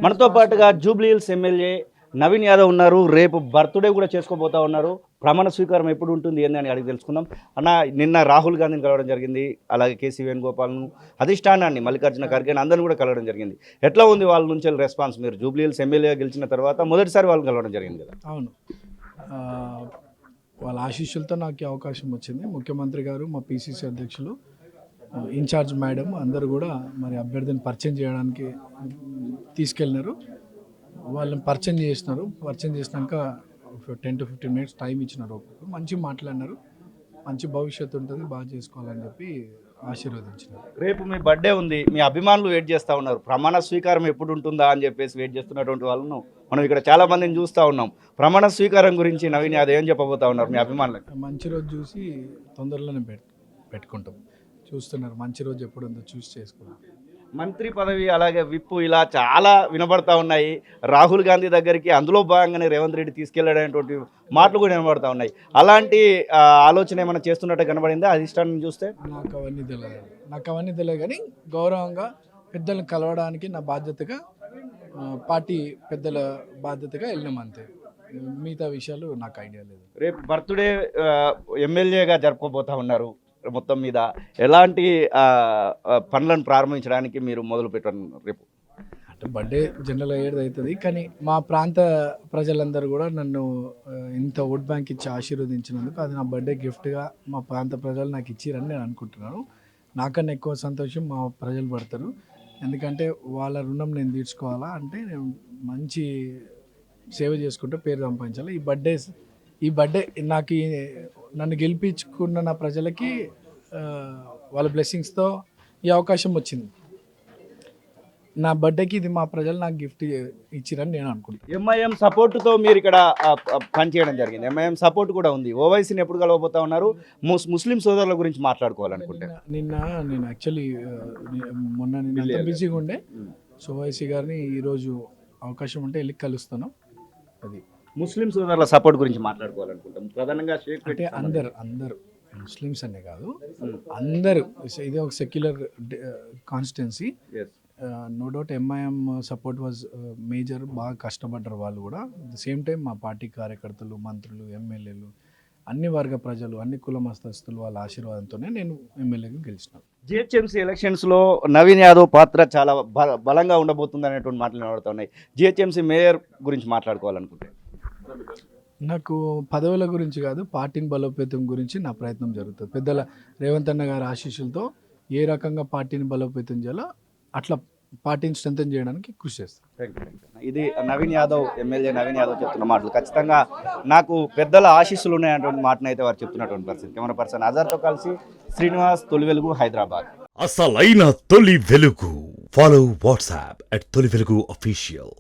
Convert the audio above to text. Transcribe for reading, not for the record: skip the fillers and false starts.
మనతో పాటుగా జూబ్లీహిల్స్ ఎమ్మెల్యే నవీన్ యాదవ్ ఉన్నారు. రేపు బర్త్డే కూడా చేసుకోబోతా ఉన్నారు. ప్రమాణ స్వీకారం ఎప్పుడు ఉంటుంది ఏందని అడిగి తెలుసుకుందాం. అన్న, నిన్న రాహుల్ గాంధీని కలవడం జరిగింది, అలాగే కేసీ వేణుగోపాల్ను, అధిష్టానాన్ని మల్లికార్జున ఖర్గేని అందరిని కూడా కలవడం జరిగింది. ఎట్లా ఉంది వాళ్ళ నుంచి రెస్పాన్స్? మీరు జూబ్లీహిల్స్ ఎమ్మెల్యేగా గెలిచిన తర్వాత మొదటిసారి వాళ్ళని కలవడం జరిగింది కదా. అవును. ఆ, వాళ్ళ ఆశీస్సులతో నాకు ఈ అవకాశం వచ్చింది. ముఖ్యమంత్రి గారు, మా పిసిసి అధ్యక్షులు, ఇన్ఛార్జ్ మేడం అందరూ కూడా మరి అభ్యర్థిని పరిచయం చేయడానికి తీసుకెళ్ళినారు. వాళ్ళని పరిచయం చేసినారు. పరిచయం చేసినాక 10 to 15 minutes టైం ఇచ్చినారు. మంచిగా మాట్లాడినారు. మంచి భవిష్యత్తు ఉంటుంది, బాగా చేసుకోవాలని చెప్పి ఆశీర్వదించినారు. రేపు మీ బర్త్డే ఉంది, మీ అభిమానులు వెయిట్ చేస్తూ ఉన్నారు. ప్రమాణ స్వీకారం ఎప్పుడు ఉంటుందా అని చెప్పేసి వెయిట్ చేస్తున్నటువంటి వాళ్ళను మనం ఇక్కడ చాలా మందిని చూస్తూ ఉన్నాం. ప్రమాణ స్వీకారం గురించి నవీన్ యాదవ్ ఏం చెప్పబోతా ఉన్నారు మీ అభిమానులకు? మంచి రోజు చూసి తొందరలోనే పెట్టుకుంటాం. చూస్తున్నారు, మంచి రోజు ఎప్పుడు ఉందో చూసి చేసుకున్నాం. మంత్రి పదవి అలాగే విప్పు ఇలా చాలా వినబడతా ఉన్నాయి. రాహుల్ గాంధీ దగ్గరికి అందులో భాగంగానే రేవంత్ రెడ్డి తీసుకెళ్లాడనేటువంటి మాటలు కూడా వినబడతా ఉన్నాయి. అలాంటి ఆలోచన ఏమైనా చేస్తున్నట్టు కనబడిందా అధిష్టానం చూస్తే? నాకు అవన్నీ తెలియదు కానీ గౌరవంగా పెద్దలను కలవడానికి నా బాధ్యతగా, పార్టీ పెద్దల బాధ్యతగా వెళ్ళినాం అంతే. మిగతా విషయాలు నాకు ఐడియా లేదు. రేపు బర్త్డే ఎమ్మెల్యేగా జరుపుకోబోతా ఉన్నారు. మొత్తం మీద ఎలాంటి పనులను ప్రారంభించడానికి మీరు మొదలు పెట్టారు రేపు? అంటే బర్త్డే జనరల్ అయ్యేది అవుతుంది, కానీ మా ప్రాంత ప్రజలందరూ కూడా నన్ను ఇంత ఓట్ బ్యాంక్ ఇచ్చి ఆశీర్వదించినందుకు అది నా బర్త్డే గిఫ్ట్గా మా ప్రాంత ప్రజలు నాకు ఇచ్చిరని నేను అనుకుంటున్నాను. నాకన్నా ఎక్కువ సంతోషం మా ప్రజలు పడతారు. ఎందుకంటే వాళ్ళ రుణం నేను తీర్చుకోవాలా అంటే నేను మంచి సేవ చేసుకుంటూ పేరు సంపాదించాలి. ఈ బర్త్డే నాకు నన్ను గెలిపించుకున్న నా ప్రజలకి వాళ్ళ బ్లెస్సింగ్స్తో ఈ అవకాశం వచ్చింది. నా బర్త్డేకి ఇది మా ప్రజలు నాకు గిఫ్ట్ ఇచ్చిరని నేను అనుకుంటాను. ఎంఐఎం సపోర్టుతో మీరు ఇక్కడ పనిచేయడం జరిగింది. ఎంఐఎం సపోర్ట్ కూడా ఉంది. ఓవైసీని ఎప్పుడు కలవబోతా ఉన్నారు? ముస్లిం సోదరుల గురించి మాట్లాడుకోవాలనుకుంటే నేను యాక్చువల్లీ నిన్న బిజీగా ఉండే. సో ఓవైసీ గారిని ఈరోజు అవకాశం ఉంటే వెళ్ళి కలుస్తాను. అది ముస్లిం సోదరుల సపోర్ట్ గురించి మాట్లాడుకోవాలనుకుంటాం. ప్రధానంగా అంటే అందరు ముస్లిమ్స్ అనే కాదు, అందరూ. ఇది ఒక secular constituency. No doubt MIM support was major. బాగా కష్టపడ్డారు వాళ్ళు కూడా. అట్ ద సేమ్ టైం మా పార్టీ కార్యకర్తలు, మంత్రులు, ఎమ్మెల్యేలు, అన్ని వర్గ ప్రజలు, అన్ని కుల మస్తస్తులు వాళ్ళ ఆశీర్వాదంతోనే నేను ఎమ్మెల్యేగా గెలిచినాను. జిహెచ్ఎంసీ ఎలక్షన్స్లో నవీన్ యాదవ్ పాత్ర చాలా బలంగా ఉండబోతుంది అనేటువంటి మాటలు వినబడుతున్నాయి. జిహెచ్ఎంసీ మేయర్ గురించి మాట్లాడుకోవాలనుకుంటే నాకు పదవుల గురించి కాదు, పార్టీని బలోపేతం గురించి నా ప్రయత్నం జరుగుతుంది. పెద్దల రేవంత్ అన్న గారి ఆశీస్సులతో ఏ రకంగా పార్టీని బలోపేతం చేయాలో అట్లా పార్టీని స్ట్రెంథెన్ చేయడానికి కృషి చేస్తాను. ఇది నవీన్ యాదవ్, ఎమ్మెల్యే నవీన్ యాదవ్ చెప్తున్న మాటలు. ఖచ్చితంగా నాకు పెద్దల ఆశీస్సులు ఉన్నాయనేటువంటి మాటను అయితే వారు చెప్తున్నటువంటి పరిస్థితి. కెమెరా పర్సన్ అజర్తో కలిసి శ్రీనివాస్, తొలి వెలుగు, హైదరాబాద్. అసలైన తొలి వెలుగు. ఫాలో వాట్సాప్ @తొలి వెలుగు official.